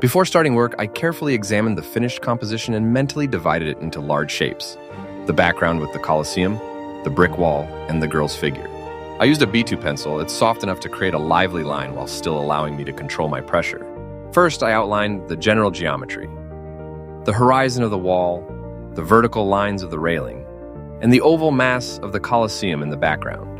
Before starting work, I carefully examined the finished composition and mentally divided it into large shapes. The background with the Colosseum, the brick wall, and the girl's figure. I used a B2 pencil. It's soft enough to create a lively line while still allowing me to control my pressure. First, I outlined the general geometry. The horizon of the wall, the vertical lines of the railing, and the oval mass of the Colosseum in the background.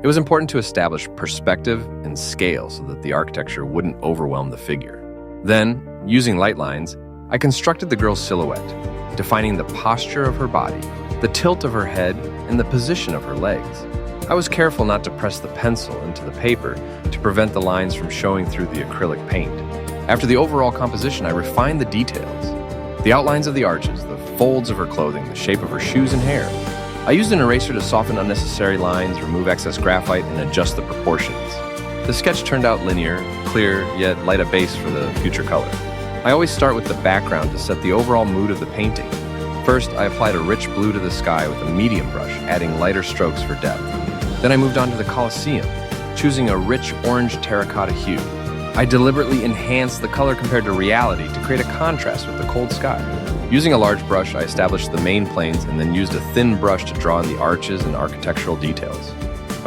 It was important to establish perspective and scale so that the architecture wouldn't overwhelm the figure. Then, using light lines, I constructed the girl's silhouette, defining the posture of her body, the tilt of her head, and the position of her legs. I was careful not to press the pencil into the paper to prevent the lines from showing through the acrylic paint. After the overall composition, I refined the details. The outlines of the arches, the folds of her clothing, the shape of her shoes and hair. I used an eraser to soften unnecessary lines, remove excess graphite, and adjust the proportions. The sketch turned out linear, clear, yet light a base for the future color. I always start with the background to set the overall mood of the painting. First, I applied a rich blue to the sky with a medium brush, adding lighter strokes for depth. Then I moved on to the Colosseum, choosing a rich orange terracotta hue. I deliberately enhanced the color compared to reality to create a contrast with the cold sky. Using a large brush, I established the main planes and then used a thin brush to draw in the arches and architectural details.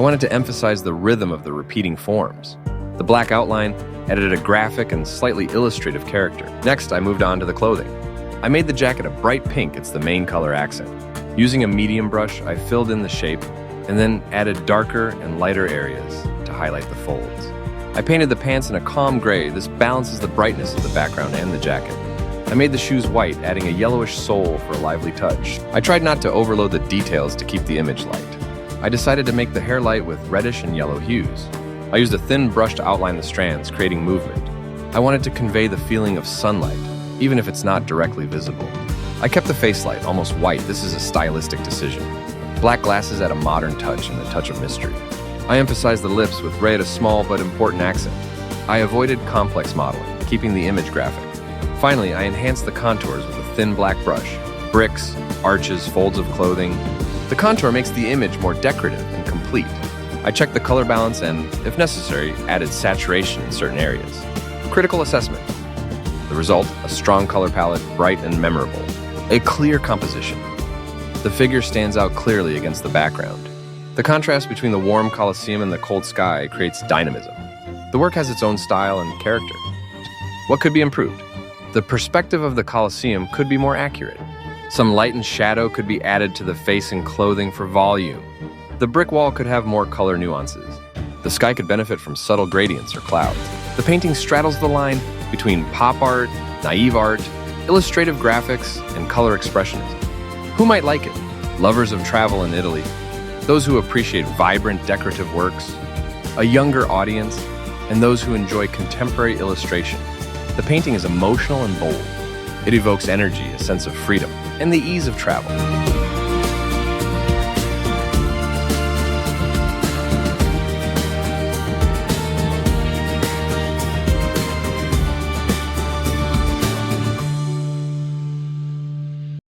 I wanted to emphasize the rhythm of the repeating forms. The black outline added a graphic and slightly illustrative character. Next, I moved on to the clothing. I made the jacket a bright pink, it's the main color accent. Using a medium brush, I filled in the shape and then added darker and lighter areas to highlight the folds. I painted the pants in a calm gray. This balances the brightness of the background and the jacket. I made the shoes white, adding a yellowish sole for a lively touch. I tried not to overload the details to keep the image light. I decided to make the hair light with reddish and yellow hues. I used a thin brush to outline the strands, creating movement. I wanted to convey the feeling of sunlight, even if it's not directly visible. I kept the face light almost white. This is a stylistic decision. Black glasses add a modern touch and a touch of mystery. I emphasized the lips with red, a small but important accent. I avoided complex modeling, keeping the image graphic. Finally, I enhanced the contours with a thin black brush. Bricks, arches, folds of clothing. The contour makes the image more decorative and complete. I checked the color balance and, if necessary, added saturation in certain areas. Critical assessment. The result, a strong color palette, bright and memorable. A clear composition. The figure stands out clearly against the background. The contrast between the warm Colosseum and the cold sky creates dynamism. The work has its own style and character. What could be improved? The perspective of the Colosseum could be more accurate. Some light and shadow could be added to the face and clothing for volume. The brick wall could have more color nuances. The sky could benefit from subtle gradients or clouds. The painting straddles the line between pop art, naive art, illustrative graphics, and color expressionism. Who might like it? Lovers of travel in Italy, those who appreciate vibrant decorative works, a younger audience, and those who enjoy contemporary illustration. The painting is emotional and bold. It evokes energy, a sense of freedom, and the ease of travel.